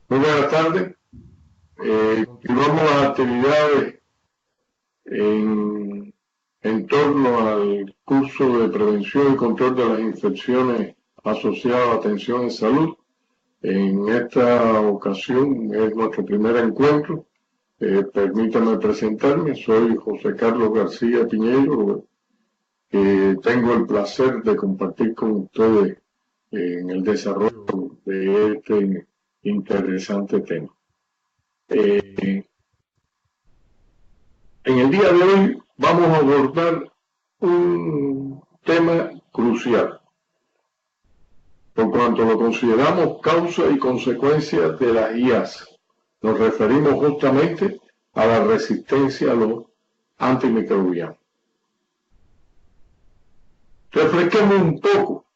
Muy buenas tardes. Continuamos las actividades en torno al curso de prevención y control de las infecciones asociadas a atención en salud. En esta ocasión es nuestro primer encuentro. Permítame presentarme. Soy José Carlos García Piñeiro. Tengo el placer de compartir con ustedes en el desarrollo de este interesante tema. En el día de hoy vamos a abordar un tema crucial, por cuanto lo consideramos causa y consecuencia de las IAS. Nos referimos justamente a la resistencia a los antimicrobianos. Refresquemos un poco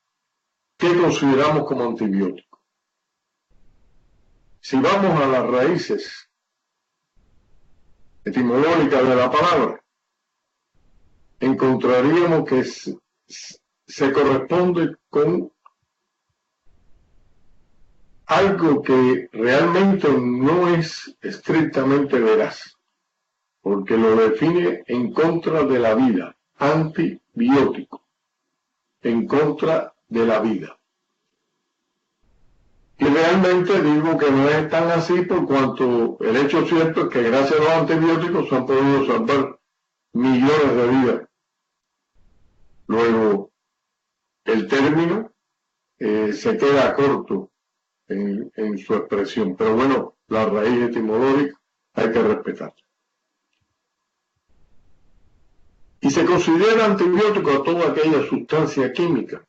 qué consideramos como antibióticos. Si vamos a las raíces etimológicas de la palabra, encontraríamos que se corresponde con algo que realmente no es estrictamente veraz, porque lo define en contra de la vida, antibiótico, en contra de la vida. Y realmente digo que no es tan así por cuanto el hecho cierto es que gracias a los antibióticos se han podido salvar millones de vidas. Luego, el término se queda corto en su expresión, pero bueno, la raíz etimológica hay que respetar. Y se considera antibiótico a toda aquella sustancia química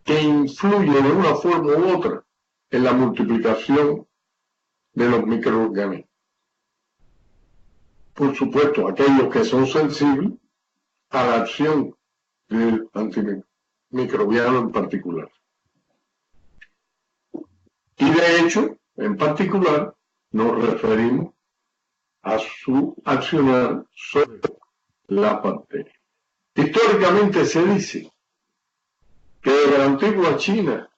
que influye de una forma u otra en la multiplicación de los microorganismos. Por supuesto, aquellos que son sensibles a la acción del antimicrobiano en particular. Y de hecho, en particular, nos referimos a su accionar sobre la bacteria. Históricamente se dice que desde la antigua China,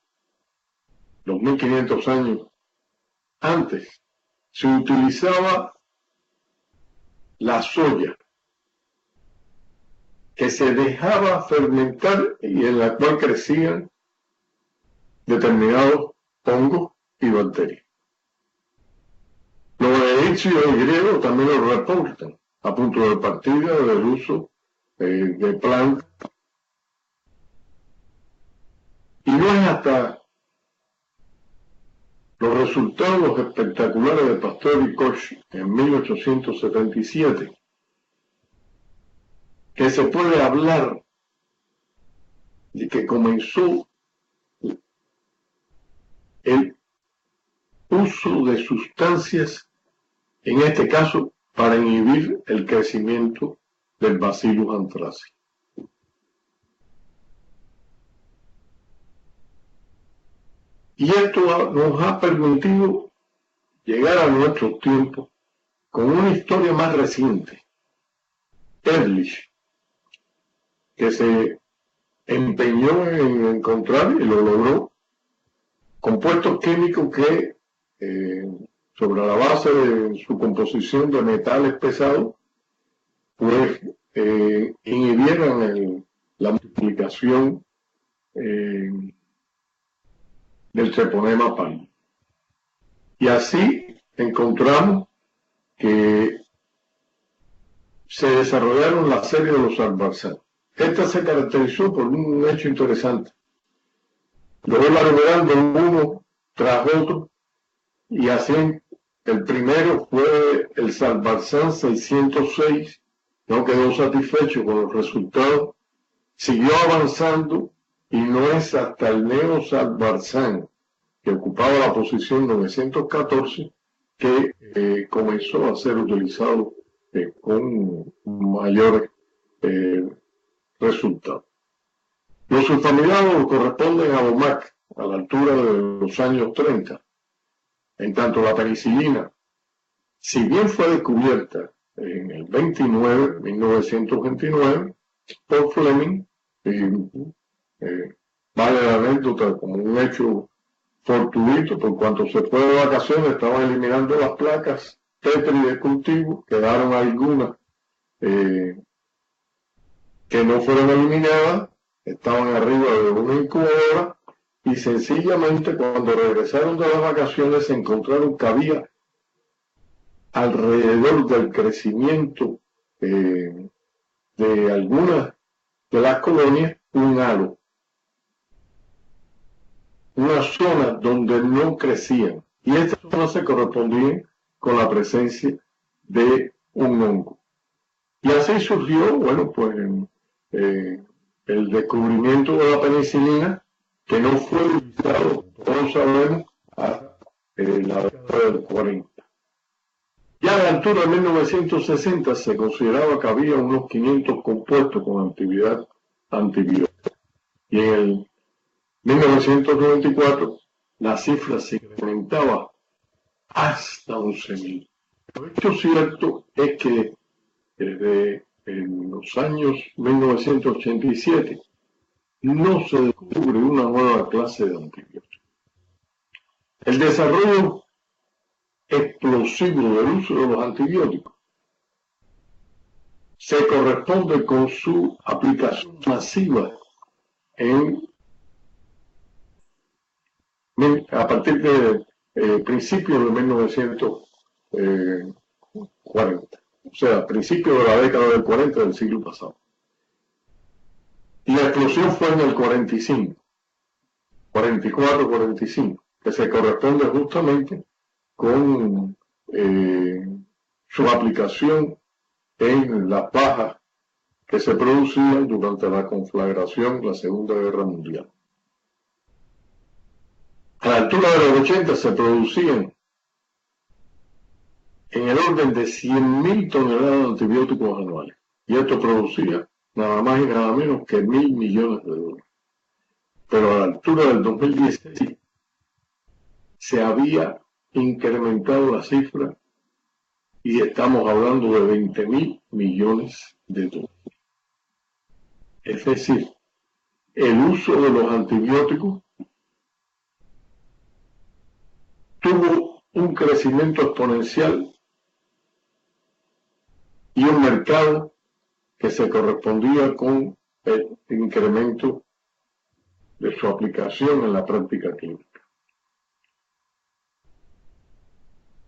2500 años antes, se utilizaba la soya que se dejaba fermentar y en la cual crecían determinados hongos y bacterias. Los egipcios y griegos también lo reportan a punto de partida del uso de plantas. Y no es hasta los resultados espectaculares de Pasteur y Koch en 1877 que se puede hablar de que comenzó el uso de sustancias, en este caso para inhibir el crecimiento del Bacillus anthracis. Y esto nos ha permitido llegar a nuestros tiempos con una historia más reciente. Ehrlich, que se empeñó en encontrar, y lo logró, compuestos químicos que, sobre la base de su composición de metales pesados, pues inhibieran la multiplicación del treponema palm. Y así encontramos que se desarrollaron la serie de los Salvarsan. Esta se caracterizó por un hecho interesante. Lo voy enumerando uno tras otro, y así el primero fue el Salvarsan 606, no quedó satisfecho con los resultados, siguió avanzando y no es hasta el Neo-Salvarsan, que ocupaba la posición 914, que comenzó a ser utilizado con mayores resultados. Los sulfamidados corresponden a Bomac, a la altura de los años 30. En tanto, la penicilina, si bien fue descubierta en el 1929, por Fleming, vale la anécdota como un hecho fortuito, por cuanto se fue de vacaciones, estaban eliminando las placas Tetris de cultivo, quedaron algunas que no fueron eliminadas, estaban arriba de una incubadora, y sencillamente cuando regresaron de las vacaciones se encontraron que había alrededor del crecimiento de algunas de las colonias un halo, una zona donde no crecían, y estas zonas se correspondían con la presencia de un hongo. Y así surgió, bueno, pues el descubrimiento de la penicilina, que no fue utilizado, todos sabemos, hasta la década del 40. Ya a la altura de 1960 se consideraba que había unos 500 compuestos con actividad antibiótica. Y en el 1994 la cifra se incrementaba hasta 11.000. Lo hecho cierto es que desde los años 1987 no se descubre una nueva clase de antibióticos. El desarrollo explosivo del uso de los antibióticos se corresponde con su aplicación masiva a partir de principios de 1940, o sea, principios de la década del 40 del siglo pasado. Y la explosión fue en el 45, 44, 45, que se corresponde justamente con su aplicación en las bajas que se producían durante la conflagración de la Segunda Guerra Mundial. A la altura de los 80 se producían en el orden de 100.000 toneladas de antibióticos anuales, y esto producía nada más y nada menos que 1.000 millones de dólares. Pero a la altura del 2016 se había incrementado la cifra y estamos hablando de 20.000 millones de dólares. Es decir, el uso de los antibióticos tuvo un crecimiento exponencial y un mercado que se correspondía con el incremento de su aplicación en la práctica clínica.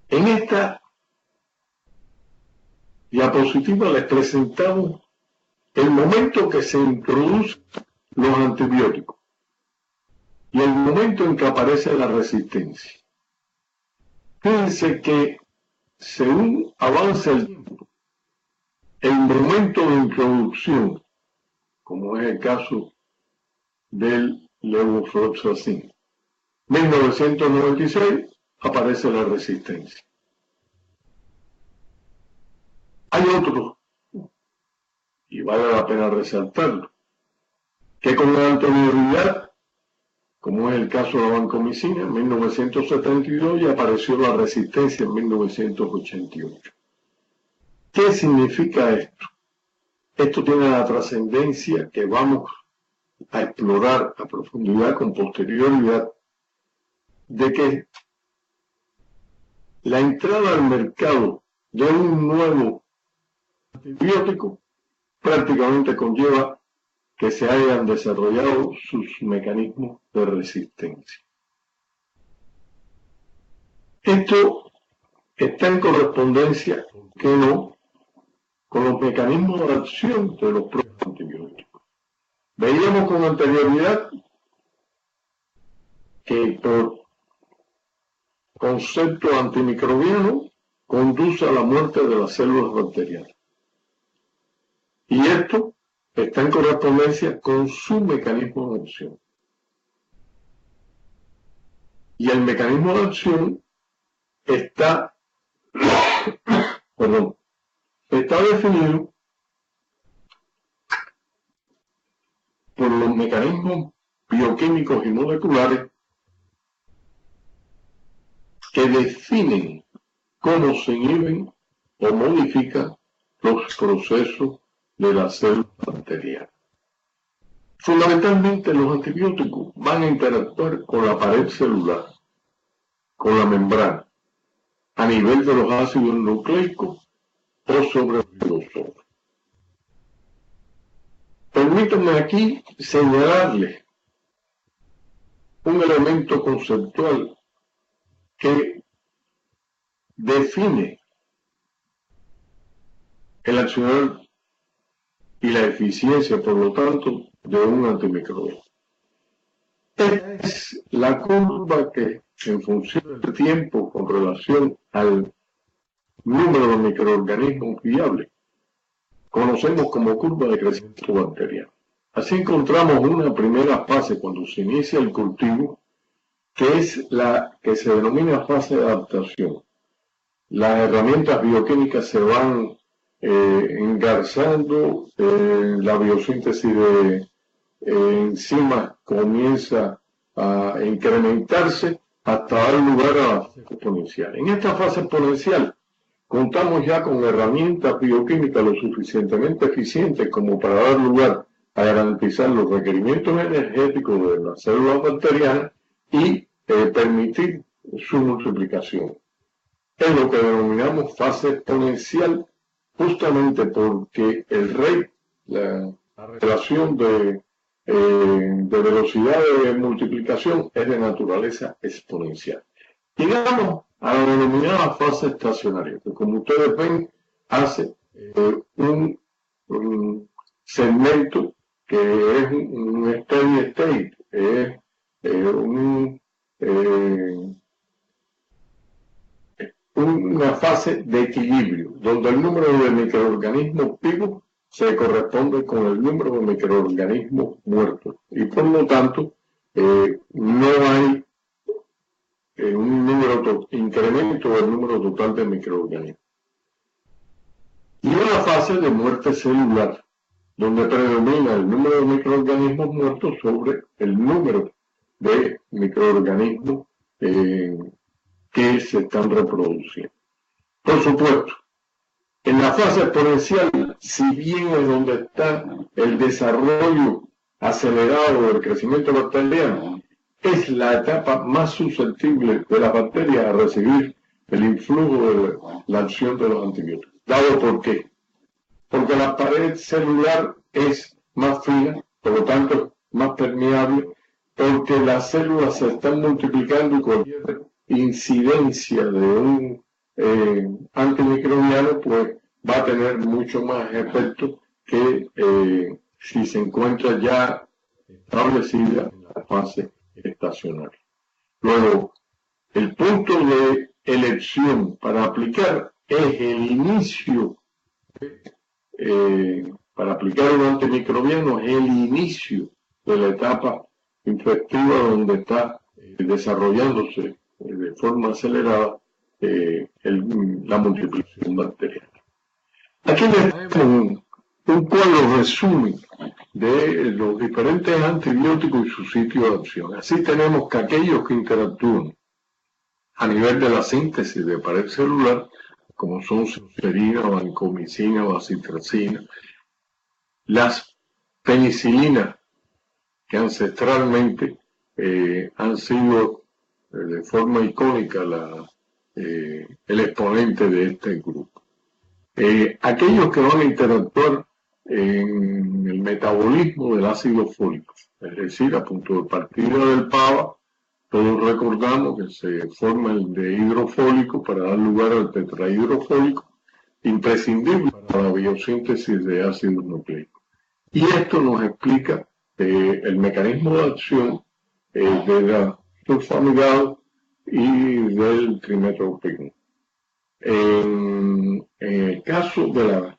En esta diapositiva les presentamos el momento que se introducen los antibióticos y el momento en que aparece la resistencia. Fíjense que según avanza el tiempo, el momento de introducción, como es el caso del levofloxacin, 1996 aparece la resistencia. Hay otros, y vale la pena resaltarlo, que con anterioridad, como es el caso de la vancomicina, en 1972 y apareció la resistencia en 1988. ¿Qué significa esto? Esto tiene la trascendencia que vamos a explorar a profundidad con posterioridad, de que la entrada al mercado de un nuevo antibiótico prácticamente conlleva que se hayan desarrollado sus mecanismos de resistencia. Esto está en correspondencia, que no, con los mecanismos de acción de los propios antibióticos. Veíamos con anterioridad que por concepto antimicrobiano conduce a la muerte de las células bacterianas. Y esto está en correspondencia con su mecanismo de acción. Y el mecanismo de acción está definido por los mecanismos bioquímicos y moleculares que definen cómo se inhiben o modifican los procesos de la célula bacteriana. Fundamentalmente los antibióticos van a interactuar con la pared celular, con la membrana, a nivel de los ácidos nucleicos o sobre los ribosomas. Permítanme aquí señalarles un elemento conceptual que define el accionar y la eficiencia, por lo tanto, de un antimicrobiano. Es la curva que, en función del tiempo, con relación al número de microorganismos viables, conocemos como curva de crecimiento bacteriano. Así encontramos una primera fase cuando se inicia el cultivo, que es la que se denomina fase de adaptación. Las herramientas bioquímicas se van engarzando, la biosíntesis de enzimas comienza a incrementarse hasta dar lugar a la fase exponencial. En esta fase exponencial contamos ya con herramientas bioquímicas lo suficientemente eficientes como para dar lugar a garantizar los requerimientos energéticos de las células bacterianas y permitir su multiplicación. Es lo que denominamos fase exponencial, justamente porque el rate, la relación de velocidad de multiplicación es de naturaleza exponencial. Llegamos a la denominada fase estacionaria, que como ustedes ven hace un segmento que es un steady state, es una fase de equilibrio, donde el número de microorganismos vivos se corresponde con el número de microorganismos muertos. Y por lo tanto, no hay un incremento del número total de microorganismos. Y una fase de muerte celular, donde predomina el número de microorganismos muertos sobre el número de microorganismos que se están reproduciendo. Por supuesto, en la fase exponencial, si bien es donde está el desarrollo acelerado del crecimiento bacteriano, es la etapa más susceptible de las bacterias a recibir el influjo de la acción de los antibióticos. ¿Dado por qué? Porque la pared celular es más fina, por lo tanto más permeable, porque las células se están multiplicando y cualquier incidencia de un antimicrobiano pues va a tener mucho más efecto que si se encuentra ya establecida en la fase estacionaria. Luego, el punto de elección para aplicar es el inicio, para aplicar un antimicrobiano es el inicio de la etapa infectiva donde está desarrollándose de forma acelerada la multiplicación bacteriana. Aquí les tengo un cuadro resumen de los diferentes antibióticos y su sitio de acción. Así tenemos que aquellos que interactúan a nivel de la síntesis de pared celular, como son cecerina, vancomicina, bacitracina, las penicilinas, que ancestralmente han sido de forma icónica el exponente de este grupo. Aquellos que van a interactuar en el metabolismo del ácido fólico, es decir, a punto de partida del PAVA, todos recordamos que se forma el dehidrofólico para dar lugar al tetrahidrofólico, imprescindible para la biosíntesis de ácidos nucleicos. Y esto nos explica el mecanismo de acción de la sulfamidado y del trimetoprim. En el caso de la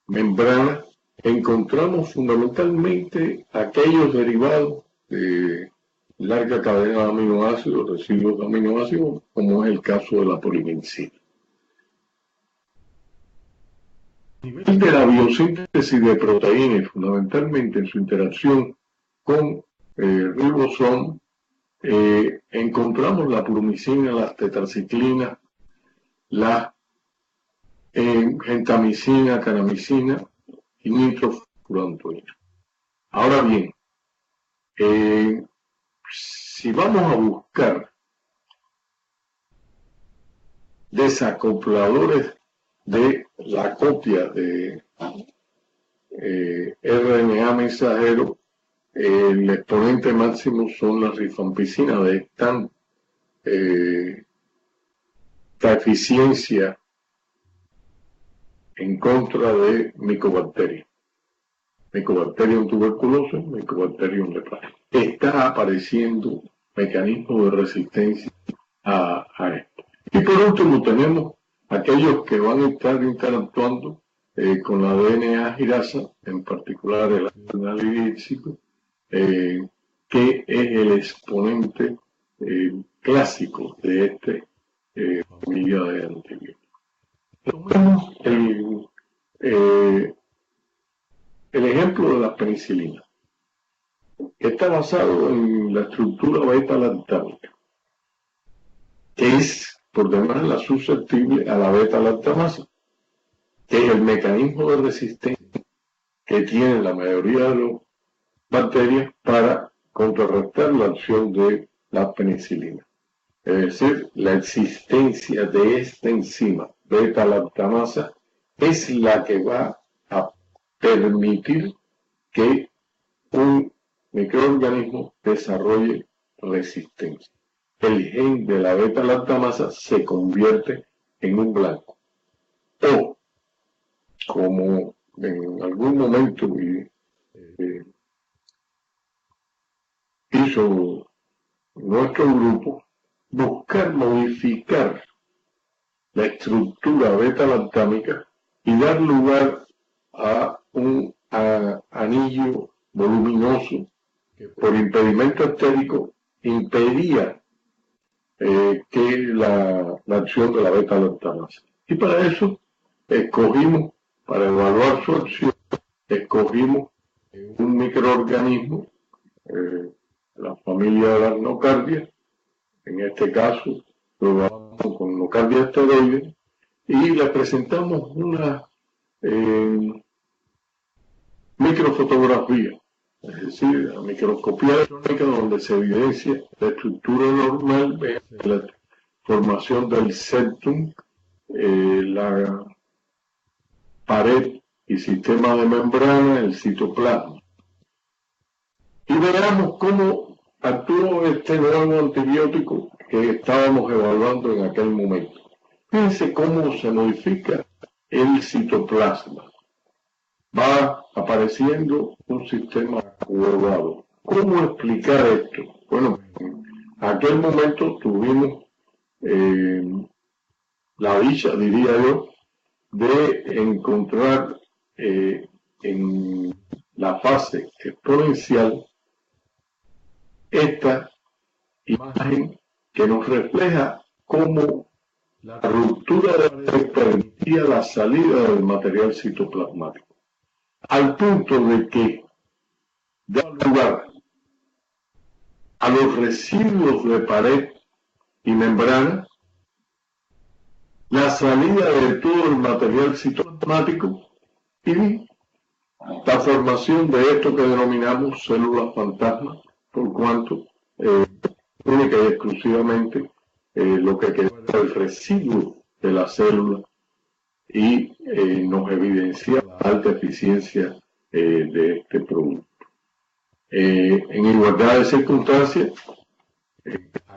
membrana, encontramos fundamentalmente aquellos derivados de larga cadena de aminoácidos, residuos de aminoácidos, como es el caso de la polimencina. A nivel de la biosíntesis de proteínas, fundamentalmente en su interacción con ribosoma, encontramos la plumicina, las tetraciclinas, la gentamicina, canamicina y nitrofurantoína. Ahora bien, si vamos a buscar desacopladores de la copia de RNA mensajero, el exponente máximo son las rifampicinas de tanta eficiencia en contra de Mycobacterium tuberculosis, Mycobacterium leprae. Está apareciendo mecanismos de resistencia a esto. Y por último tenemos aquellos que van a estar interactuando con la DNA girasa, en particular el adrenalídico, que es el exponente clásico de esta familia de antibióticos. Tomemos el ejemplo de la penicilina, que está basado en la estructura beta-lactámica, que es, por demás, la susceptible a la beta-lactamasa, que es el mecanismo de resistencia que tienen la mayoría de las bacterias para contrarrestar la acción de la penicilina. Es decir, la existencia de esta enzima beta-lactamasa es la que va a permitir que un microorganismo desarrolle resistencia. El gen de la beta-lactamasa se convierte en un blanco. O, como en algún momento hizo nuestro grupo, buscar modificar la estructura beta-lactámica y dar lugar a un anillo voluminoso que por impedimento estérico impedía que la acción de la beta-lactamasa. Y para eso escogimos, para evaluar su acción, escogimos un microorganismo, la familia de las nocardias, en este caso probamos con nocardia esteroide, y le presentamos una microfotografía, es decir, la microscopía electrónica, donde se evidencia la estructura normal, la formación del septum, la pared y sistema de membrana, el citoplasma. Y veamos cómo actuó este nuevo antibiótico que estábamos evaluando en aquel momento. Fíjense cómo se modifica el citoplasma. Va apareciendo un sistema curvado. ¿Cómo explicar esto? Bueno, en aquel momento tuvimos la dicha, diría yo, de encontrar en la fase exponencial esta imagen que nos refleja cómo la ruptura de la pared permitía la salida del material citoplasmático, al punto de que da lugar a los residuos de pared y membrana, la salida de todo el material citoplasmático y la formación de esto que denominamos células fantasma, por cuanto única y exclusivamente lo que queda es el residuo de la célula y nos evidencia la alta eficiencia de este producto. En igualdad de circunstancias,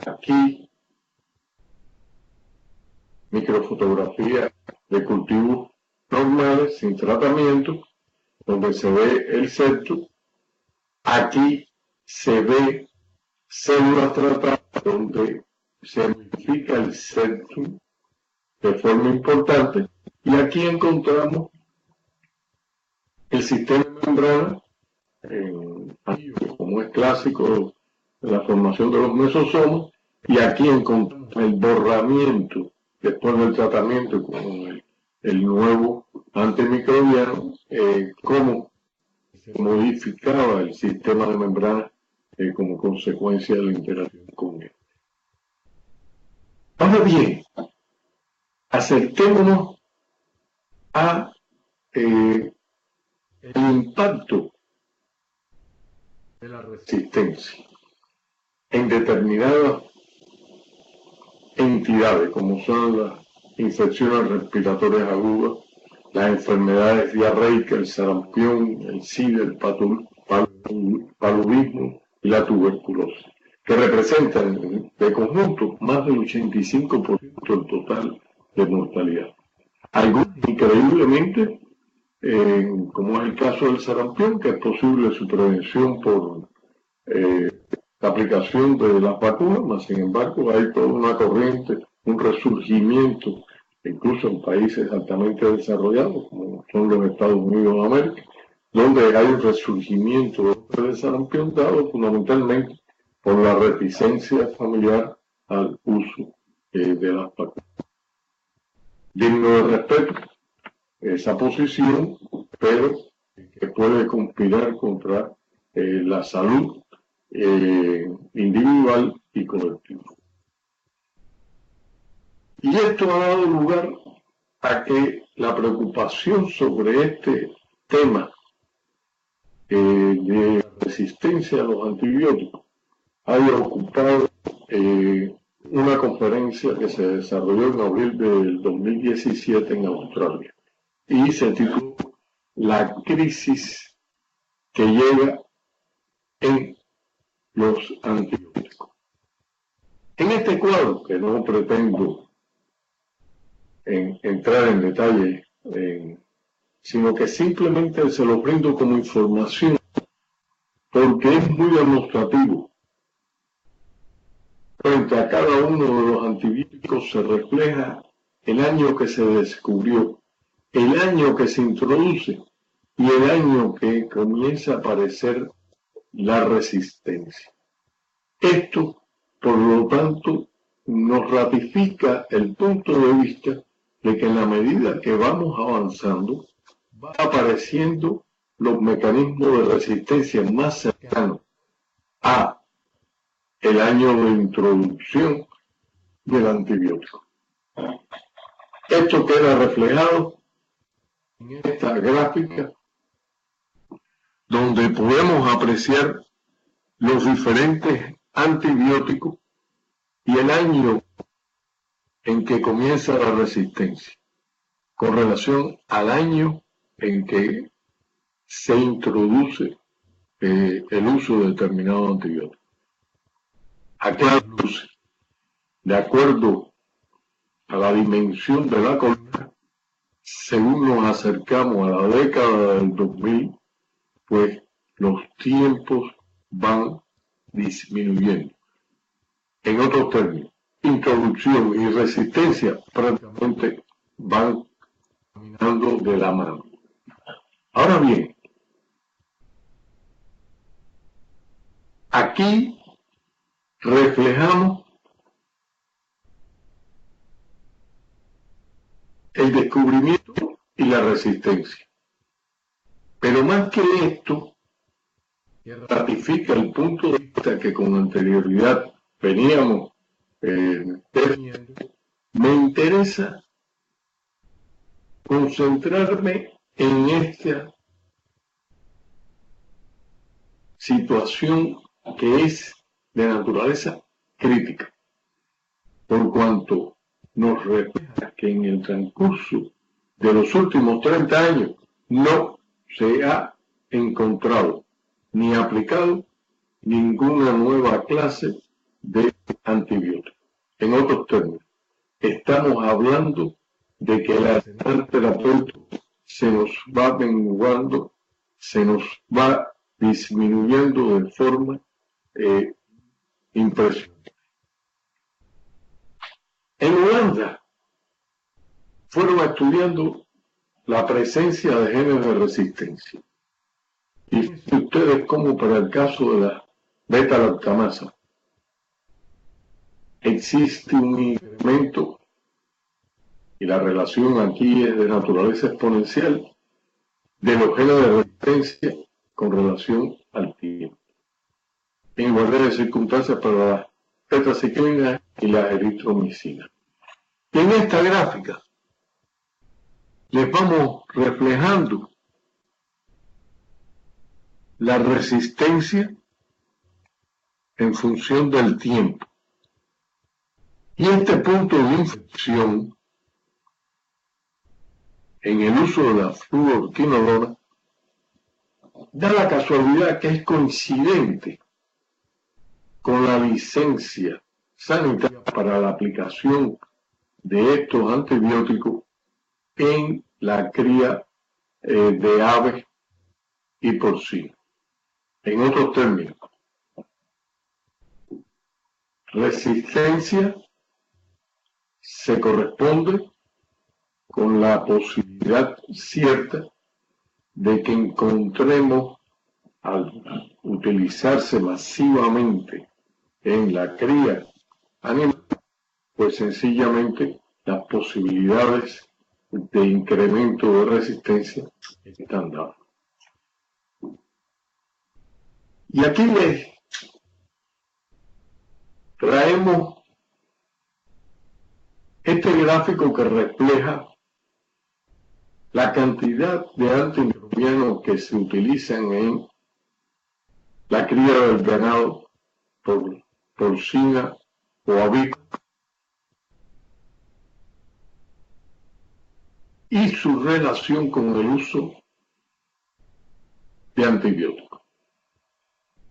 aquí microfotografía de cultivos normales, sin tratamiento, donde se ve el septum. Aquí se ve células tratadas donde se modifica el septum de forma importante, y aquí encontramos el sistema de membrana, como es clásico de la formación de los mesosomas, y aquí encontramos el borramiento después del tratamiento con el nuevo antimicrobiano, cómo se modificaba el sistema de membrana como consecuencia de la interacción con él. Ahora bien, acerquémonos a el impacto de la resistencia en determinadas entidades, como son las infecciones respiratorias agudas, las enfermedades diarreicas, el sarampión, el SIDA, el paludismo y la tuberculosis, que representan de conjunto más del 85% del total de mortalidad. Algunos, increíblemente, como es el caso del sarampión, que es posible su prevención por la aplicación de las vacunas, mas sin embargo hay toda una corriente, un resurgimiento, incluso en países altamente desarrollados, como son los Estados Unidos de América, donde hay un resurgimiento del sarampión dado fundamentalmente por la reticencia familiar al uso de las vacunas. Digno de respeto esa posición, pero que puede conspirar contra la salud individual y colectiva. Y esto ha dado lugar a que la preocupación sobre este tema de resistencia a los antibióticos haya ocupado una conferencia que se desarrolló en abril del 2017 en Australia y se tituló La crisis que llega en los antibióticos. En este cuadro, que no pretendo entrar en detalle, sino que simplemente se lo brindo como información, porque es muy demostrativo. Frente a cada uno de los antibióticos se refleja el año que se descubrió, el año que se introduce y el año que comienza a aparecer la resistencia. Esto, por lo tanto, nos ratifica el punto de vista de que en la medida que vamos avanzando, va apareciendo los mecanismos de resistencia más cercanos a el año de introducción del antibiótico. Esto queda reflejado en esta gráfica, donde podemos apreciar los diferentes antibióticos y el año en que comienza la resistencia, con relación al año en que se introduce el uso de determinado antibiótico. A claras luces, de acuerdo a la dimensión de la columna, según nos acercamos a la década del 2000, pues los tiempos van disminuyendo. En otros términos, introducción y resistencia prácticamente van caminando de la mano. Ahora bien, aquí reflejamos el descubrimiento y la resistencia. Pero más que esto, ratifica el punto de vista que con anterioridad veníamos definiendo, me interesa concentrarme en esta situación que es de naturaleza crítica, por cuanto nos refleja que en el transcurso de los últimos 30 años no se ha encontrado ni aplicado ninguna nueva clase de antibióticos. En otros términos, estamos hablando de que el arsenal terapéutico se nos va menguando, se nos va disminuyendo de forma impresionante. En Holanda fueron estudiando la presencia de genes de resistencia. Y fíjense ustedes cómo para el caso de la beta-lactamasa existe un incremento, y la relación aquí es de naturaleza exponencial, de los genes de resistencia con relación al tiempo. En igualdad de circunstancias para la tetraciclina y la eritromicina. Y en esta gráfica les vamos reflejando la resistencia en función del tiempo. Y este punto de inflexión en el uso de la fluoroquinolona da la casualidad que es coincidente con la licencia sanitaria para la aplicación de estos antibióticos en la cría de aves y porcinos. En otros términos, resistencia se corresponde con la posibilidad cierta de que encontremos, al utilizarse masivamente en la cría animal, pues sencillamente las posibilidades de incremento de resistencia están dadas. Y aquí les traemos este gráfico que refleja la cantidad de antimicrobianos que se utilizan en la cría del ganado porcina o avícola y su relación con el uso de antibióticos.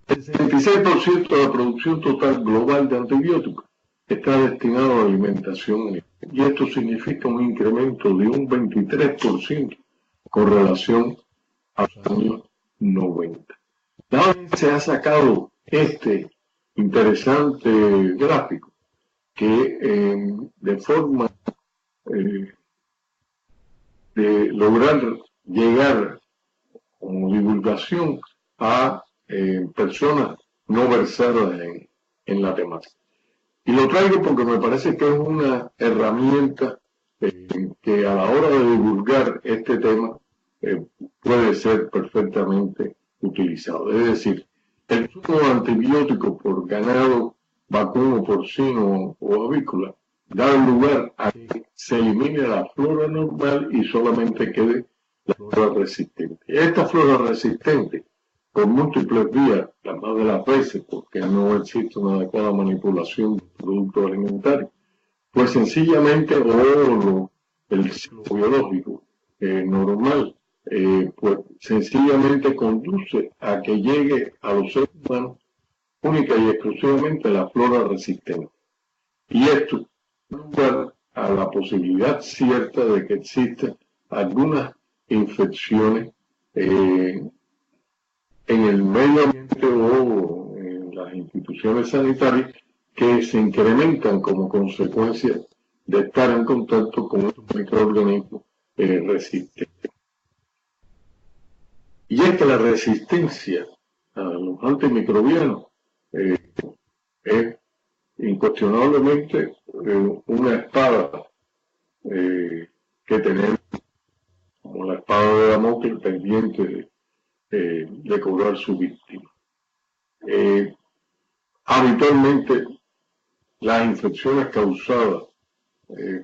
El 66% de la producción total global de antibióticos está destinado a la alimentación y esto significa un incremento de un 23% con relación a los años 90. La OMS se ha sacado este interesante gráfico que de forma de lograr llegar como divulgación a personas no versadas en la temática. Y lo traigo porque me parece que es una herramienta que a la hora de divulgar este tema puede ser perfectamente utilizado. Es decir, el uso de antibióticos por ganado vacuno, porcino o avícola da lugar a que se elimine la flora normal y solamente quede la flora resistente. Esta flora resistente, por múltiples vías, las más de las veces, porque no existe una adecuada manipulación de productos alimentarios, pues sencillamente, el ciclo biológico normal, pues sencillamente conduce a que llegue a los seres humanos única y exclusivamente la flora resistente. Y esto da lugar a la posibilidad cierta de que existen algunas infecciones en el medio ambiente o en las instituciones sanitarias que se incrementan como consecuencia de estar en contacto con estos microorganismos resistentes. Y es que la resistencia a los antimicrobianos es incuestionablemente una espada que tenemos como la espada de Damocles pendiente de cobrar su víctima. Habitualmente las infecciones causadas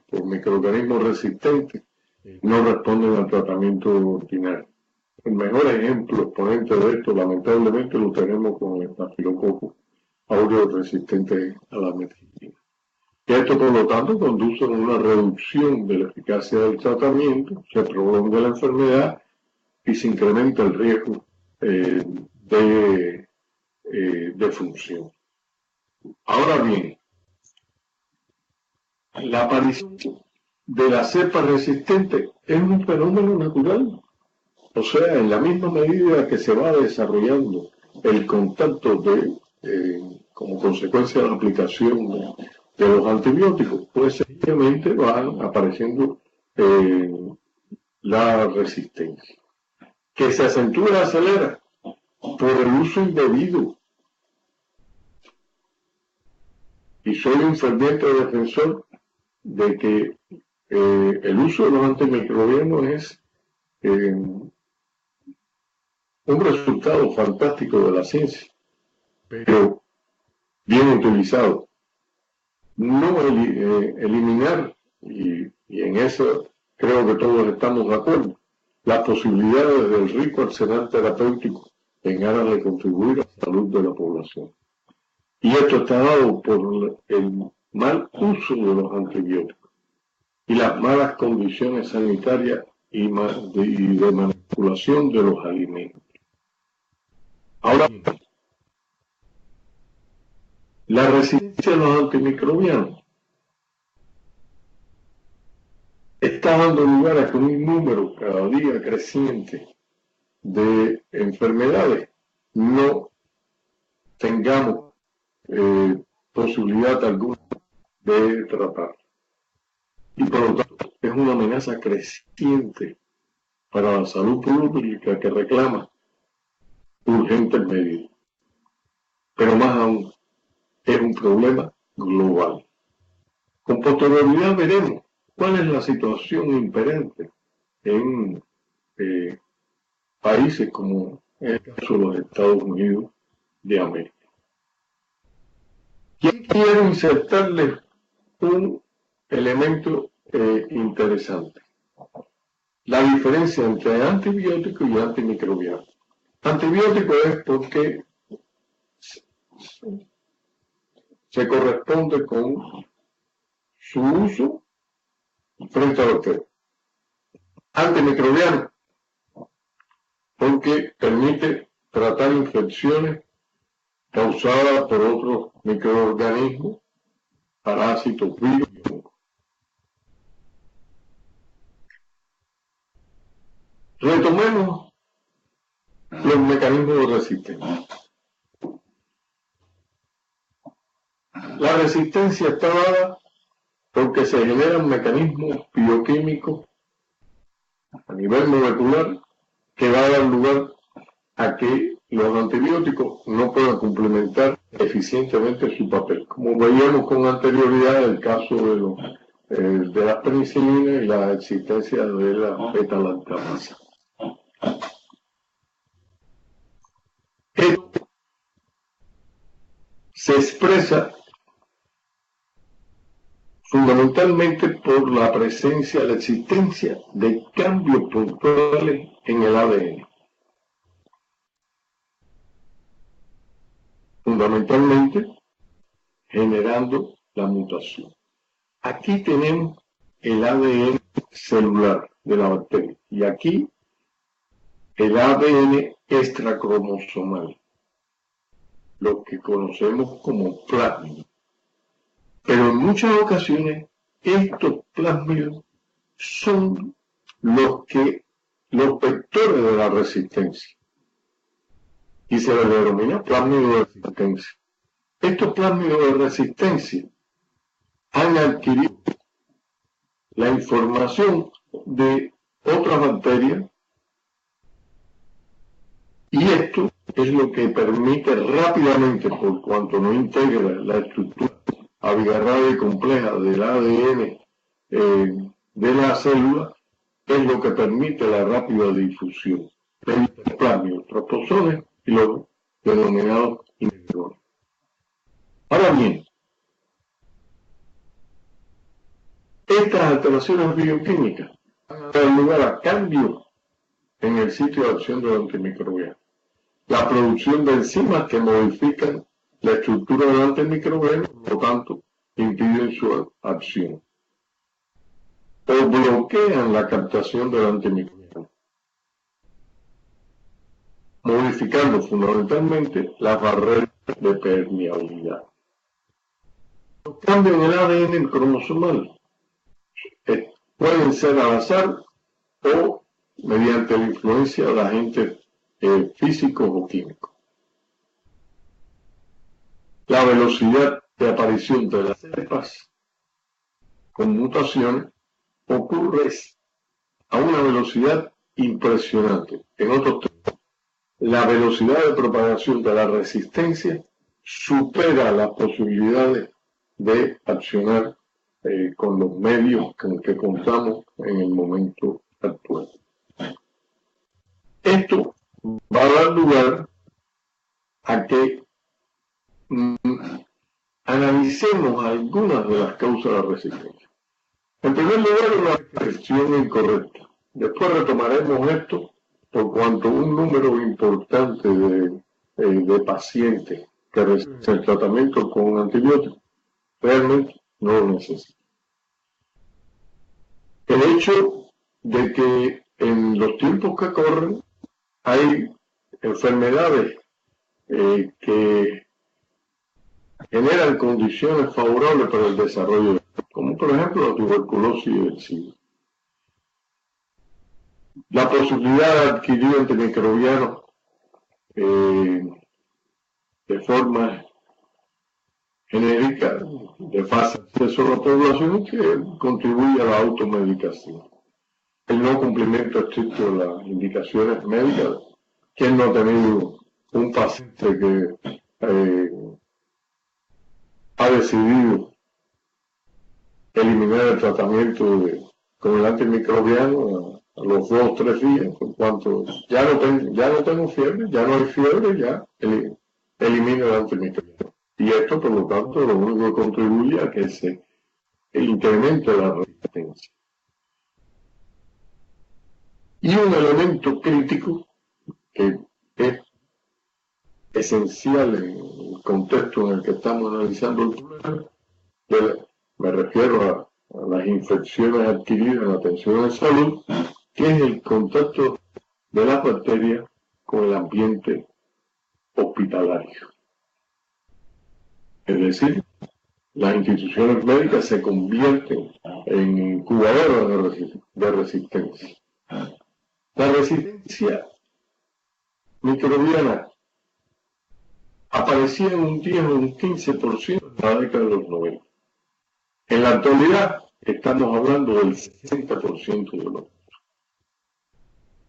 por microorganismos resistentes no responden al tratamiento ordinario. El mejor ejemplo exponente de esto, lamentablemente, lo tenemos con el estafilococo aureus resistente a la metricina. Esto, por lo tanto, conduce a una reducción de la eficacia del tratamiento, se prolonga la enfermedad y se incrementa el riesgo de función. Ahora bien, la aparición de la cepa resistente es un fenómeno natural. O sea, en la misma medida que se va desarrollando el contacto como consecuencia de la aplicación de los antibióticos, pues sencillamente van apareciendo la resistencia, que se acentúa y acelera por el uso indebido. Y soy un ferviente defensor de que el uso de los antimicrobianos es un resultado fantástico de la ciencia, pero bien utilizado. No eliminar, y en eso creo que todos estamos de acuerdo, las posibilidades del rico arsenal terapéutico en aras de contribuir a la salud de la población. Y esto está dado por el mal uso de los antibióticos y las malas condiciones sanitarias y de manipulación de los alimentos. Ahora, la resistencia a los antimicrobianos está dando lugar a que un número cada día creciente de enfermedades no tengamos posibilidad alguna de tratar. Y por lo tanto es una amenaza creciente para la salud pública que reclama urgentes medidas. Pero más aún, es un problema global. Con posterioridad veremos cuál es la situación imperante en países como en el caso de los Estados Unidos de América. Y aquí quiero insertarles un elemento interesante. La diferencia entre antibiótico y antimicrobiano. Antibiótico es porque se corresponde con su uso frente a bacterias. Antimicrobiano porque permite tratar infecciones causadas por otros microorganismos, parásitos, virus y hongos. Retomemos los mecanismos de resistencia. La resistencia está dada porque se generan mecanismos bioquímicos a nivel molecular que va a dar lugar a que los antibióticos no puedan complementar eficientemente su papel, como veíamos con anterioridad en el caso de las penicilinas y la existencia de la beta-lactamasa. Esto se expresa fundamentalmente por la presencia, la existencia de cambios puntuales en el ADN. Fundamentalmente generando la mutación. Aquí tenemos el ADN celular de la bacteria y aquí el ADN extracromosomal, lo que conocemos como plásmido. Pero en muchas ocasiones estos plásmidos son los vectores de la resistencia y se les denomina plásmidos de resistencia. Estos plásmidos de resistencia han adquirido la información de otras bacterias y esto es lo que permite rápidamente, por cuanto no integra la estructura abigarrada y compleja del ADN de la célula, es lo que permite la rápida difusión de los plásmidos, troposones y los denominados inhibidores. Ahora bien, estas alteraciones bioquímicas dan lugar a cambios en el sitio de acción del antimicrobiano. La producción de enzimas que modifican la estructura del antimicrobiano, por lo tanto, impiden su acción o bloquean la captación del antimicrobiano, modificando fundamentalmente las barreras de permeabilidad. Los cambios en el ADN cromosomal pueden ser al azar o mediante la influencia de agentes físicos o químicos. La velocidad de aparición de las cepas con mutaciones ocurre a una velocidad impresionante. En otros términos, la velocidad de propagación de la resistencia supera las posibilidades de accionar con los medios con que contamos en el momento actual. Esto va a dar lugar a que analicemos algunas de las causas de la resistencia. En primer lugar, una descripción incorrecta. Después retomaremos esto por cuanto un número importante de pacientes que reciben el tratamiento con antibióticos realmente no lo necesitan. El hecho de que en los tiempos que corren hay enfermedades que generan condiciones favorables para el desarrollo, como por ejemplo la tuberculosis y el SIDA. La posibilidad de adquirir antimicrobianos de forma genérica, de fácil acceso a la población, que contribuye a la automedicación. El no cumplimiento estricto de las indicaciones médicas. ¿Quién no ha tenido un paciente que ha decidido eliminar el tratamiento con el antimicrobiano a los 2 o 3 días, por cuanto ya no tengo fiebre, ya no hay fiebre, ya elimina el antimicrobiano? Y esto, por lo tanto, lo único que contribuye a que se incremente la resistencia. Y un elemento crítico que es esencial en el contexto en el que estamos analizando el problema, me refiero a las infecciones adquiridas en la atención de salud, que es el contacto de las bacterias con el ambiente hospitalario. Es decir, las instituciones médicas se convierten en incubadoras de resistencia. La resistencia microbiana aparecía en un 10 o un 15% en la década de los 90. En la actualidad estamos hablando del 60% de los.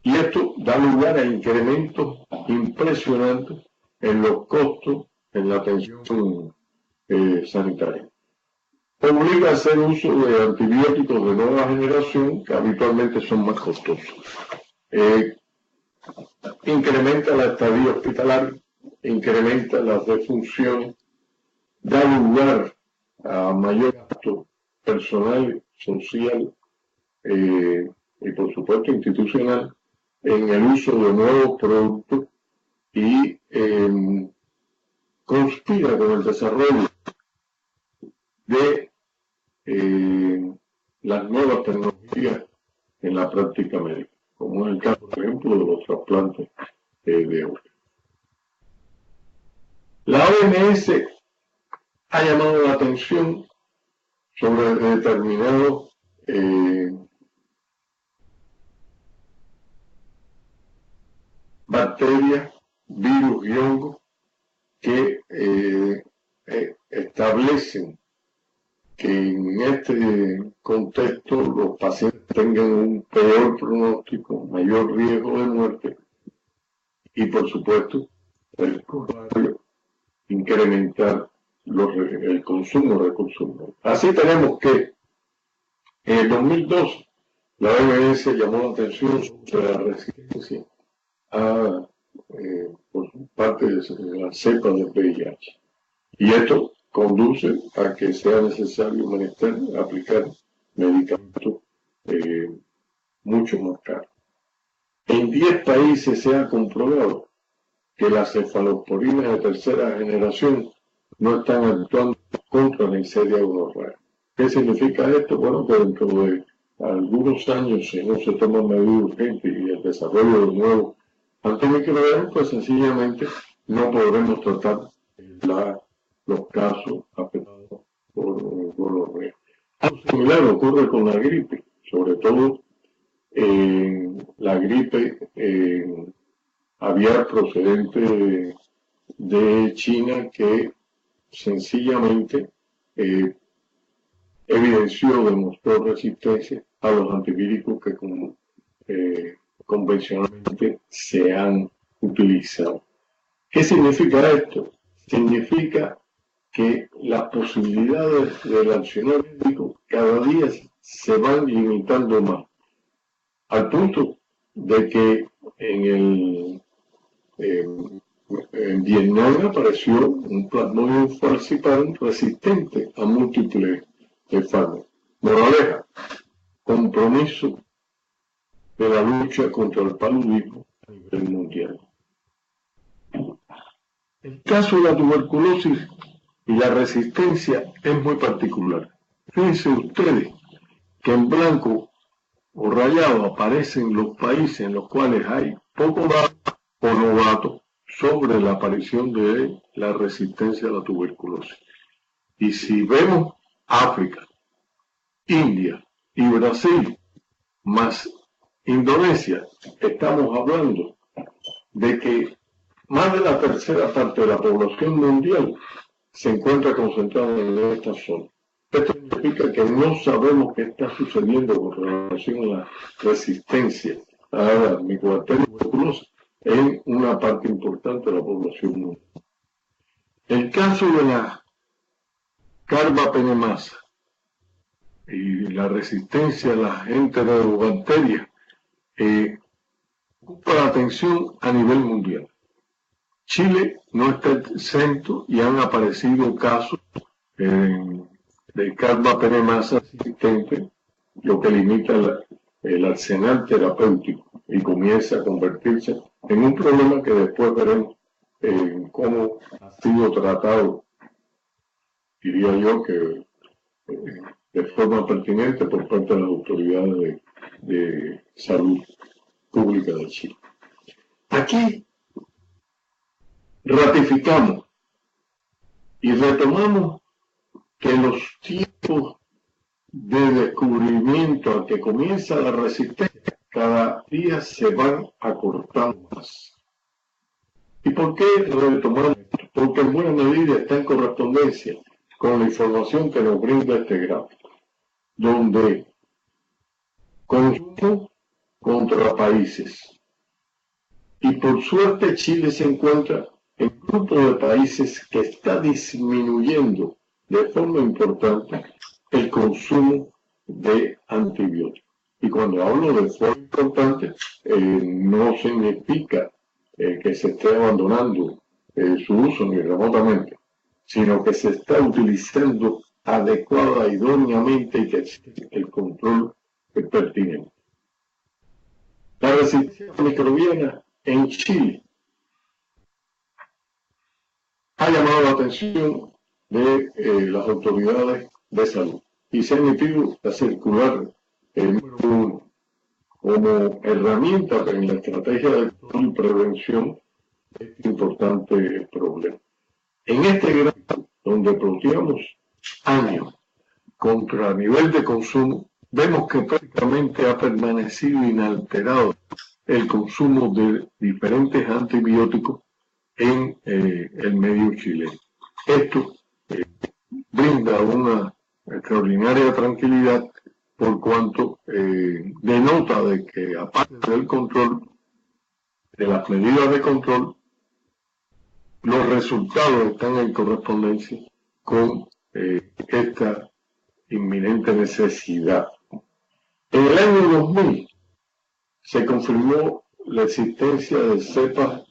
Y esto da lugar a incrementos impresionantes en los costos en la atención sanitaria. Obliga a hacer uso de antibióticos de nueva generación que habitualmente son más costosos. Incrementa la estadía hospitalaria, incrementa las defunciones, da lugar a mayor gasto personal, social y por supuesto institucional en el uso de nuevos productos y conspira con el desarrollo de las nuevas tecnologías en la práctica médica, como es el caso, por ejemplo, de los trasplantes de órganos. La OMS ha llamado la atención sobre determinados bacterias, virus y hongos que establecen que en este contexto los pacientes tengan un peor pronóstico, mayor riesgo de muerte y por supuesto el contrario, incrementar el consumo de recursos humanos. Así tenemos que en el 2002 la OMS llamó la atención sobre la resistencia por parte de la cepa del VIH. Y esto conduce a que sea necesario aplicar medicamentos mucho más caros. En 10 países se ha comprobado que las cefalosporinas de tercera generación no están actuando contra la Neisseria gonorrea. ¿Qué significa esto? Bueno, que dentro de algunos años, si no se toman medidas urgentes y el desarrollo de nuevos antimicrobianos, pues sencillamente no podremos tratar los casos afectados por gonorrea. Algo similar ocurre con la gripe, sobre todo la gripe aviar procedente de China, que sencillamente demostró resistencia a los antivíticos que convencionalmente se han utilizado. ¿Qué significa esto? Significa que las posibilidades del accionar médico cada día se van limitando más, al punto de que en Vietnam apareció un Plasmodium falciparum resistente a múltiples fármacos. Moraleja, compromiso de la lucha contra el paludismo a nivel mundial. El caso de la tuberculosis y la resistencia es muy particular. Fíjense ustedes que en blanco o rayado aparecen los países en los cuales hay poco dato o no dato sobre la aparición de la resistencia a la tuberculosis. Y si vemos África, India y Brasil, más Indonesia, estamos hablando de que más de la tercera parte de la población mundial se encuentra concentrada en esta zona. Esto significa que no sabemos qué está sucediendo con relación a la resistencia a la micobacteria tuberculosa en una parte importante de la población mundial. El caso de la carbapenemasa y la resistencia a las enterobacterias ocupa la atención a nivel mundial. Chile no está exento y han aparecido casos de carbapenemasa resistente, lo que limita el arsenal terapéutico y comienza a convertirse en un problema que después veremos cómo ha sido tratado, diría yo que de forma pertinente por parte de las autoridades de salud pública de Chile. Aquí ratificamos y retomamos que los tiempos de descubrimiento al que comienza la resistencia cada día se van acortando más. ¿Y por qué retomamos esto? Porque en buena medida está en correspondencia con la información que nos brinda este gráfico, donde consumo contra países. Y por suerte Chile se encuentra en un grupo de países que está disminuyendo de forma importante el consumo de antibióticos. Y cuando hablo de forma importante, no significa que se esté abandonando su uso ni remotamente, sino que se está utilizando adecuada, idóneamente y que existe el control pertinente. La resistencia microbiana en Chile ha llamado la atención de las autoridades de salud y se ha emitido la circular número 1 como herramienta en la estrategia de control y prevención de este importante problema. En este gráfico, donde planteamos años contra nivel de consumo, vemos que prácticamente ha permanecido inalterado el consumo de diferentes antibióticos en el medio chileno. Esto brinda una extraordinaria tranquilidad por cuanto denota de que aparte del control, de las medidas de control, los resultados están en correspondencia con esta inminente necesidad. En el año 2000 se confirmó la existencia de cepas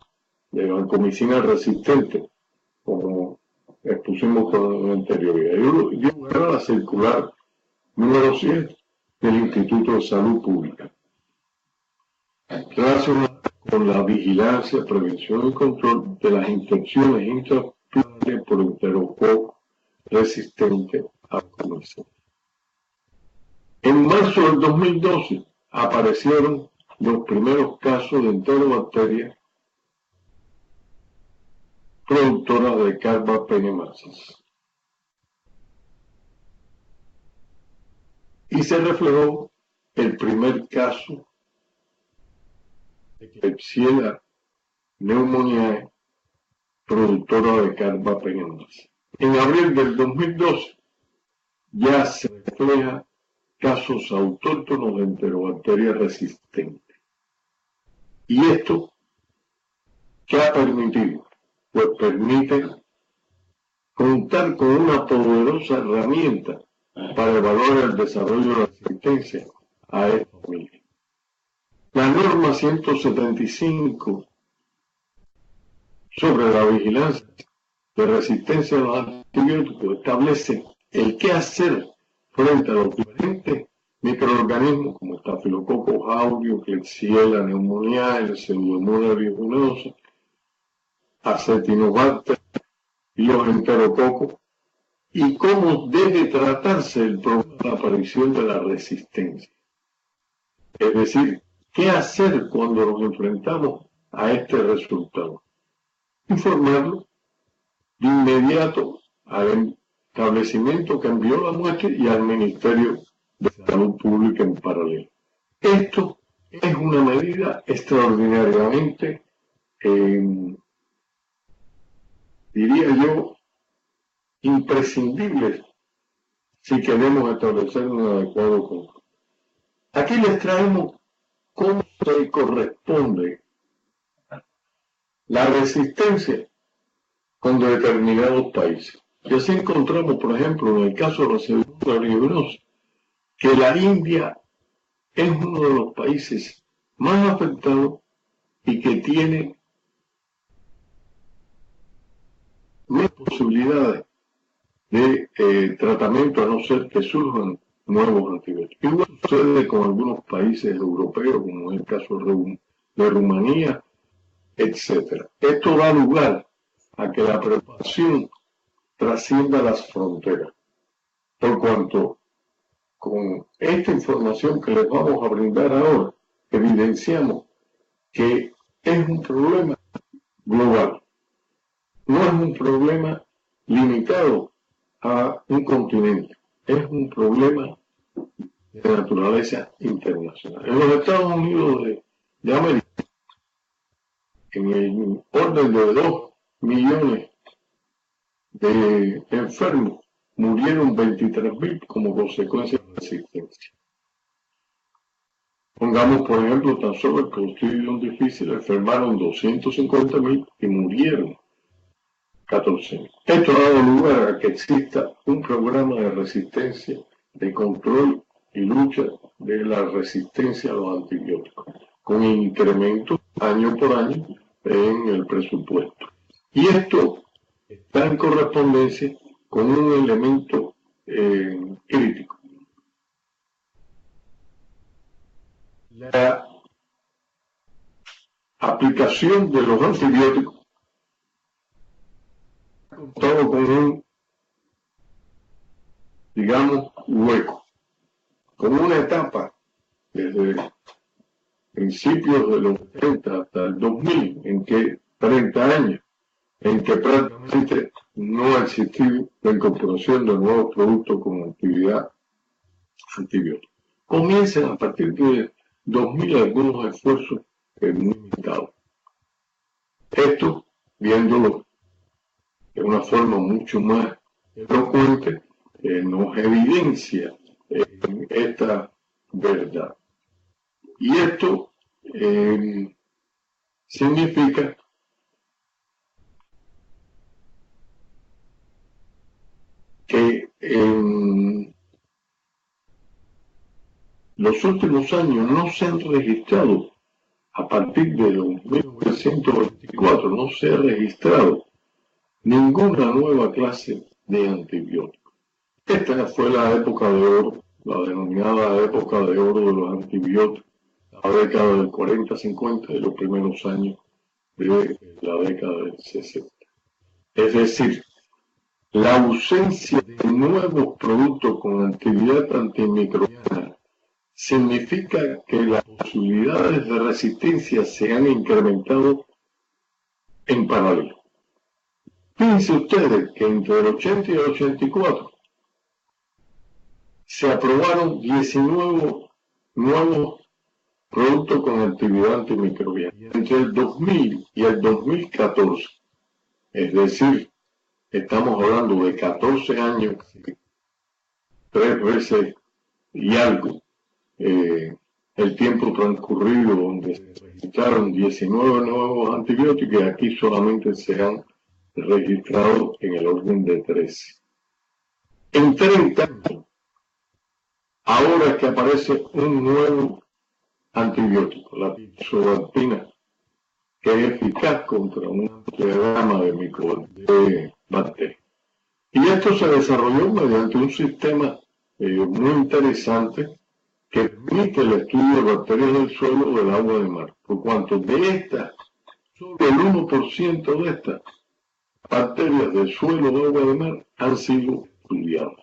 de vancomicina resistente, como expusimos con anterioridad. Dio lugar a la circular número 100 del Instituto de Salud Pública, relacionada con la vigilancia, prevención y control de las infecciones intrahospitalarias por enterococo resistente a vancomicina. En marzo del 2012 aparecieron los primeros casos de enterobacterias productoras de carbapenemasas. Y se reflejó el primer caso de Klebsiella pneumoniae productora de carbapenemasas. En abril del 2012 ya se refleja casos autóctonos de enterobacterias resistentes. Y esto, ¿qué ha permitido? Pues permite contar con una poderosa herramienta para evaluar el desarrollo de la resistencia a esta familia. La norma 175 sobre la vigilancia de resistencia a los antibióticos establece el qué hacer frente a los diferentes microorganismos como Staphylococcus aureus, Klebsiella pneumoniae, Pseudomonas aeruginosa, Acetinobater y los enterococos, y cómo debe tratarse el problema de la aparición de la resistencia. Es decir, ¿qué hacer cuando nos enfrentamos a este resultado? Informarlo de inmediato al establecimiento que envió la muestra y al Ministerio de Salud Pública en paralelo. Esto es una medida extraordinariamente, diría yo, imprescindible si queremos establecer un adecuado control. Aquí les traemos cómo se corresponde la resistencia con determinados países. Y así encontramos, por ejemplo, en el caso de la segunda fibrosis, que la India es uno de los países más afectados y que tiene más posibilidades de tratamiento, a no ser que surjan nuevos antibióticos. Igual sucede con algunos países europeos, como es el caso de Rumanía, etc. Esto da lugar a que la preocupación trascienda las fronteras, por cuanto con esta información que les vamos a brindar ahora, evidenciamos que es un problema global, no es un problema limitado a un continente, es un problema de naturaleza internacional. En los Estados Unidos de América, en el orden de 2 millones de enfermos, murieron 23.000 como consecuencia de la resistencia. Pongamos, por ejemplo, tan solo el Clostridium difficile, enfermaron 250.000 y murieron 14.000. Esto ha dado lugar a que exista un programa de resistencia, de control y lucha de la resistencia a los antibióticos, con incrementos año por año en el presupuesto. Y esto está en correspondencia con un elemento crítico. La aplicación de los antibióticos ha contado con un, digamos, hueco, con una etapa desde principios de los 70 hasta el 2000, en que 30 años, en que prácticamente no ha existido la incorporación de nuevos productos con actividad antibiótica. Comienzan a partir de 2000 algunos esfuerzos muy limitados. Esto, viéndolo de una forma mucho más elocuente, nos evidencia esta verdad. Y esto significa que en los últimos años no se han registrado, a partir de 1924, no se ha registrado ninguna nueva clase de antibióticos. Esta fue la época de oro, la denominada época de oro de los antibióticos, la década del 40-50 y los primeros años de la década del 60. Es decir, la ausencia de nuevos productos con actividad antimicrobiana significa que las posibilidades de resistencia se han incrementado en paralelo. Fíjense ustedes que entre el 80 y el 84 se aprobaron 19 nuevos productos con actividad antimicrobiana. Entre el 2000 y el 2014, es decir, estamos hablando de 14 años, 3 veces y algo, el tiempo transcurrido donde se registraron 19 nuevos antibióticos y aquí solamente se han registrado en el orden de 13. En 30 años, ahora es que aparece un nuevo antibiótico, la tioxantina, que es eficaz contra una amplia gama de bacterias. Y esto se desarrolló mediante un sistema muy interesante que permite el estudio de bacterias del suelo o del agua de mar, por cuanto de estas solo el 1% de estas bacterias del suelo de agua de mar han sido estudiadas.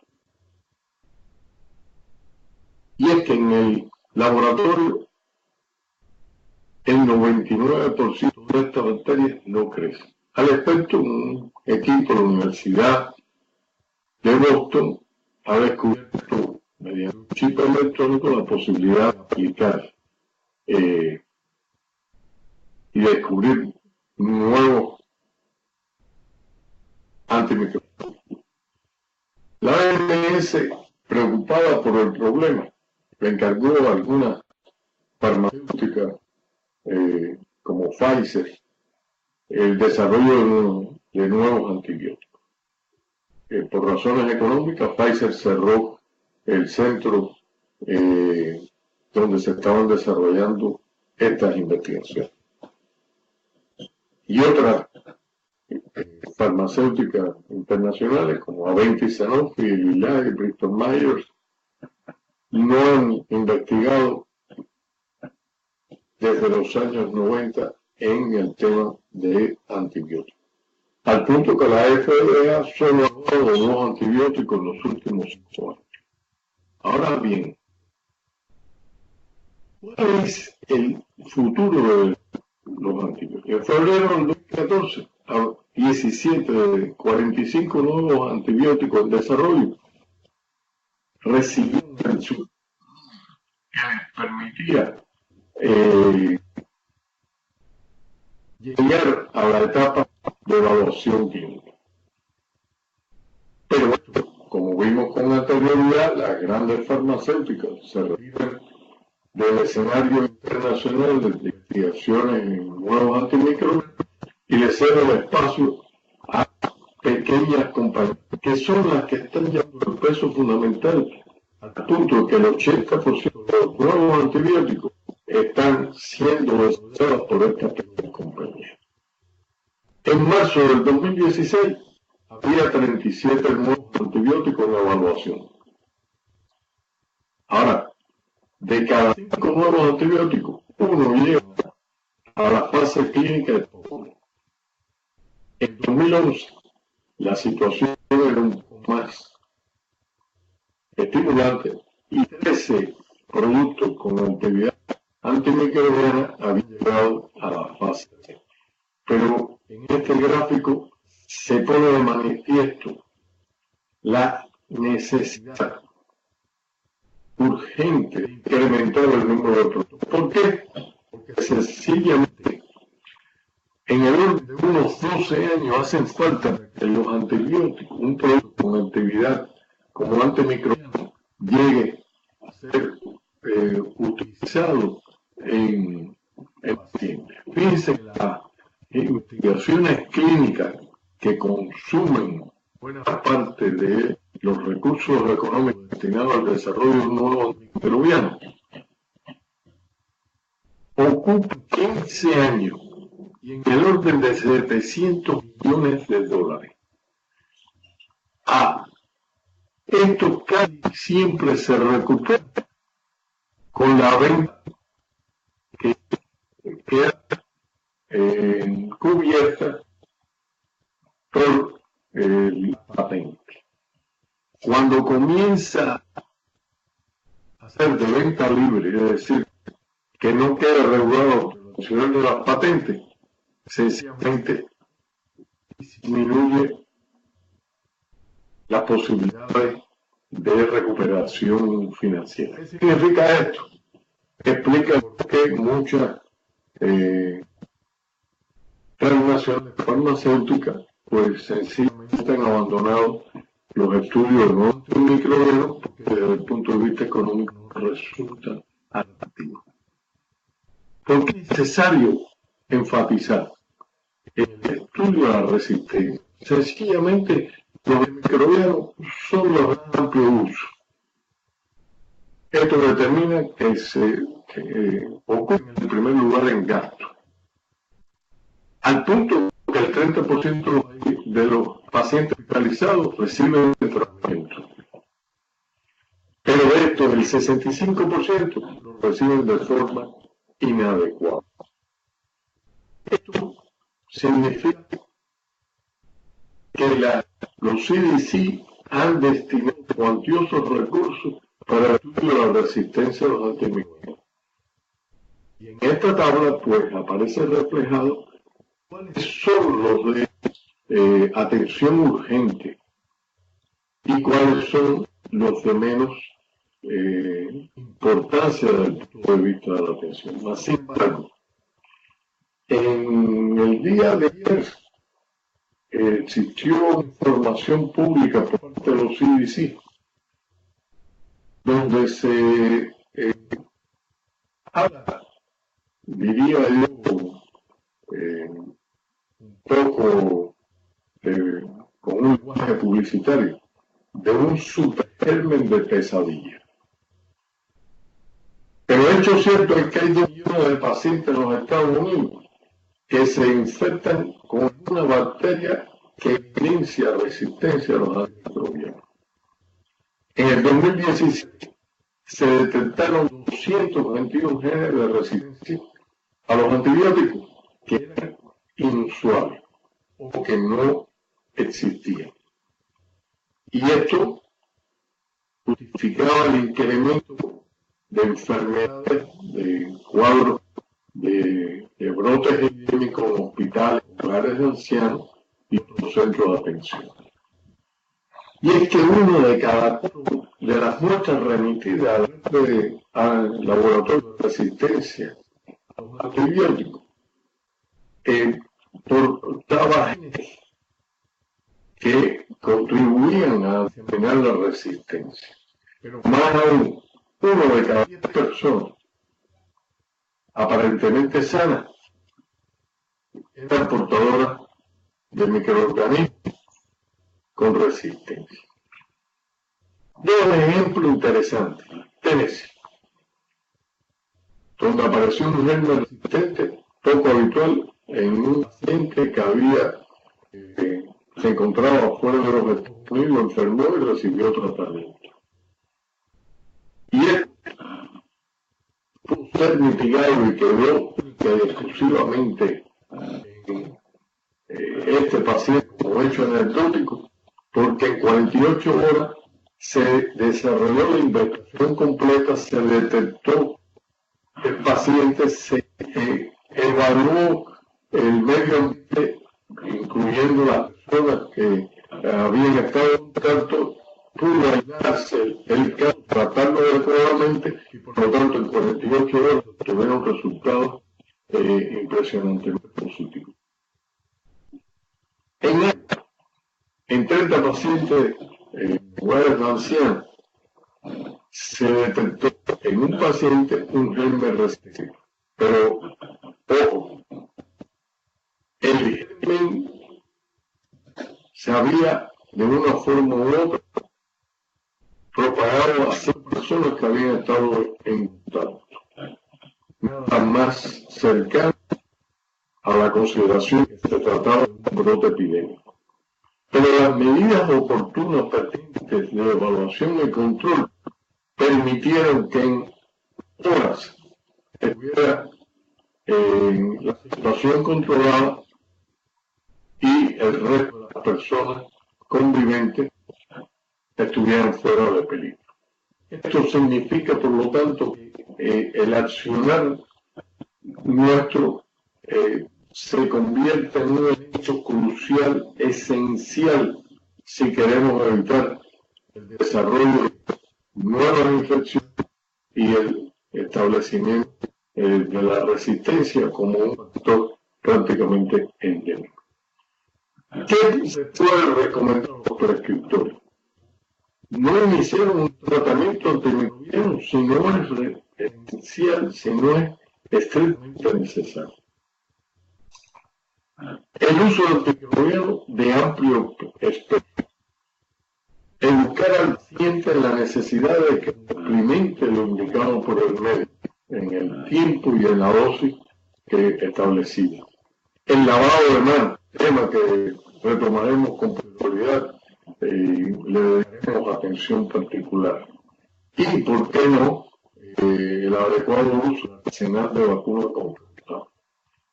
Y es que en el laboratorio el 99% de estas bacterias no crecen. Al respecto, un equipo de la Universidad de Boston ha descubierto mediante un chip electrónico la posibilidad de aplicar y descubrir nuevos antimicrobianos. La OMS, preocupada por el problema, le encargó a algunas farmacéuticas como Pfizer el desarrollo de nuevos antibióticos. Por razones económicas, Pfizer cerró el centro donde se estaban desarrollando estas investigaciones. Y otras farmacéuticas internacionales como Aventis, Sanofi, Lilly, Bristol Myers no han investigado desde los años 90 en el tema de antibióticos. Al punto que la FDA solo ha dado dos antibióticos en los últimos 5 años. Ahora bien, ¿cuál es el futuro de los antibióticos? En febrero del 2014, a 17 de 45 nuevos antibióticos en desarrollo recibieron el sur que les permitía llegar a la etapa de evaluación clínica. Pero esto, como vimos con anterioridad, las grandes farmacéuticas se retiran del escenario internacional de investigaciones en nuevos antimicrobios y le ceden el espacio a pequeñas compañías que son las que están llevando el peso fundamental, al punto que el 80% de los nuevos antibióticos están siendo desarrollados por estas pequeñas compañías. En marzo del 2016 había 37 nuevos antibióticos en evaluación. Ahora, de cada 5 nuevos antibióticos, uno llega a la fase clínica de uno. En 2011, la situación era un poco más estimulante y 13 productos con actividad antimicrobiana habían llegado a la fase C. Pero en este gráfico se pone de manifiesto la necesidad urgente de incrementar el número de productos. ¿Por qué? Porque sencillamente en el orden de unos 12 años hacen falta que los antibióticos, un producto con actividad como antimicrobiano, llegue a ser utilizado en pacientes. Fíjense que las investigaciones clínicas que consumen buena parte de los recursos económicos destinados al desarrollo de un nuevo antimicrobiano ocupan 15 años y en el orden de 700 millones de dólares. Esto casi siempre se recupera con la venta que queda cubierta por la patente. Cuando comienza a ser de venta libre, es decir, que no queda regulado por la Nacional de las Patentes, sencillamente disminuye las posibilidades de recuperación financiera. ¿Qué significa esto? Explica por qué muchas transnacionales farmacéuticas pues sencillamente han abandonado los estudios de nuevos antimicrobianos porque desde el punto de vista económico resultan atractivos. ¿Por qué es necesario enfatizar el estudio de la resistencia? Sencillamente, los microbianos son los de amplio uso. Esto determina que se ocupen en primer lugar en gasto. Al punto que el 30% de los pacientes hospitalizados reciben tratamiento. Pero de esto, el 65% lo reciben de forma inadecuada. Esto significa que los CDC han destinado cuantiosos recursos para el estudio de la resistencia a los antimicrobianos. Y en esta tabla, pues, aparece reflejado cuáles son los de atención urgente y cuáles son los de menos importancia desde el punto de vista de la atención. Sin embargo, en el día de ayer existió información pública por parte de los CDC donde se habla, diría yo, un poco con un lenguaje publicitario, de un supergermen de pesadilla. Pero el hecho cierto es que hay 2 millones de pacientes en los Estados Unidos que se infectan con una bacteria que inicia resistencia a los antimicrobianos. En el 2017 se detectaron 221 genes de resistencia a los antibióticos que eran inusuales o que no existían. Y esto justificaba el incremento de enfermedades, de cuadros, de brotes epidémicos en hospitales, hogares de ancianos y otros centros de atención. Y es que uno de cada 4 de las muestras remitidas al laboratorio de resistencia a los antibióticos portaba genes que contribuían a determinar la resistencia. Pero más aún, 1 de cada 10 personas aparentemente sanas eran portadoras de microorganismos con resistencia. Doy un ejemplo interesante. Tennessee, donde apareció un germen resistente poco habitual en un paciente que se encontraba fuera de los Estados Unidos, enfermó y recibió tratamiento. Y él pudo ser mitigado y quedó exclusivamente este paciente como hecho anecdótico, porque en 48 horas se desarrolló la investigación completa, se detectó el paciente, se evaluó el medio ambiente, incluyendo las personas que habían estado en contacto, pudo aislarse el caso, tratarlo adecuadamente y por lo tanto en 48 horas tuvieron resultados impresionantemente positivos. En 30 pacientes hogares de ancianos se detectó en un paciente un germen resistente. Pero, ojo, el germen se había de una forma u otra propagado a 6 personas que habían estado en contacto. Nada más cercano a la consideración que se trataba de un brote epidémico. Pero las medidas oportunas pertinentes de evaluación y control permitieron que en horas estuviera la situación controlada y el resto de las personas conviventes estuvieran fuera de peligro. Esto significa, por lo tanto, que el accionar nuestro se convierte en un hecho crucial, esencial, si queremos evitar el desarrollo de nuevas infecciones y el establecimiento de la resistencia como un factor prácticamente endémico. ¿Qué se puede recomendar a los prescriptores? No iniciar un tratamiento antimicrobiano si no es esencial, si no es estrictamente necesario. El uso de antimicrobiano de amplio espectro. Educar al paciente en la necesidad de que complemente lo indicado por el médico en el tiempo y en la dosis que establecida. El lavado de manos, tema que retomaremos con prioridad y le daremos atención particular. Y, ¿por qué no?, el adecuado uso del arsenal de vacunas contra.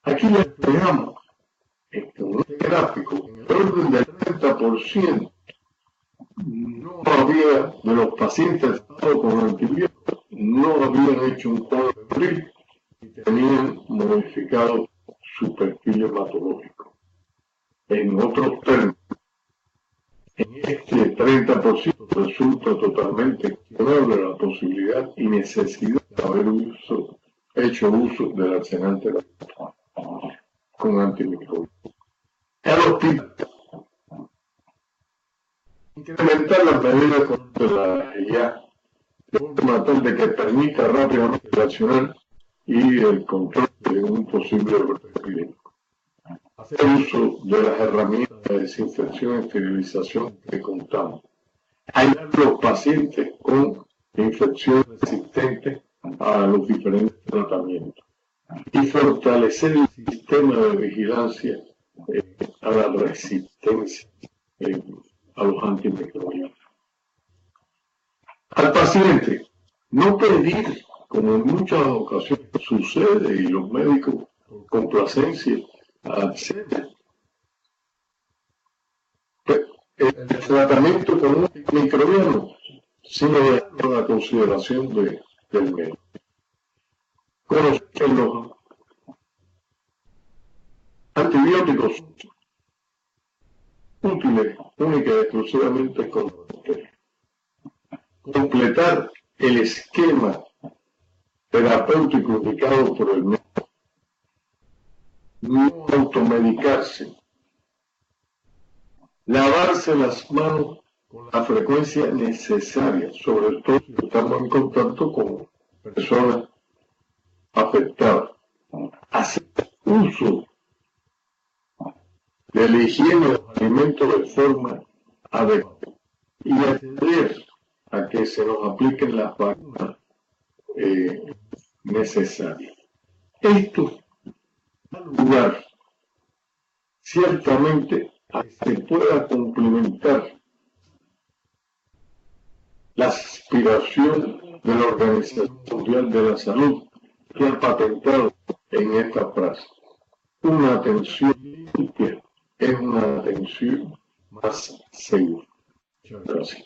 Aquí les dejamos en este gráfico, el orden del 30% no había, de los pacientes tratados con antibióticos, no habían hecho un cuadro febril y tenían modificado su perfil hematológico. En otros términos, en este 30% resulta totalmente cuestionable la posibilidad y necesidad de haber hecho uso del arsenal terapéutico con antimicrobianos. El hospital, incrementar las medidas de la GIA de forma tal de que permita rápidamente reaccionar y el control de un posible brote epidémico. Hacer uso de las herramientas de desinfección y esterilización que contamos. Ayudar a los pacientes con infecciones resistentes a los diferentes tratamientos. Y fortalecer el sistema de vigilancia a la resistencia a los antimicrobianos. Al paciente, no pedir, como en muchas ocasiones sucede y los médicos por complacencia acceden. El tratamiento con un microbiano, sino de la consideración del médico. Conocer los antibióticos útiles única y exclusivamente con bacterias. Completar el esquema terapéutico indicado por el médico. No automedicarse. Lavarse las manos con la frecuencia necesaria, sobre todo si estamos en contacto con personas afectadas. Hacer uso de la higiene de los alimentos de forma adecuada y atender a que se nos apliquen las vacunas necesarias. Esto da lugar ciertamente a que se pueda complementar la aspiración de la Organización Mundial de la Salud, que ha patentado en esta frase: una atención limpia es una atención más segura. Muchas gracias.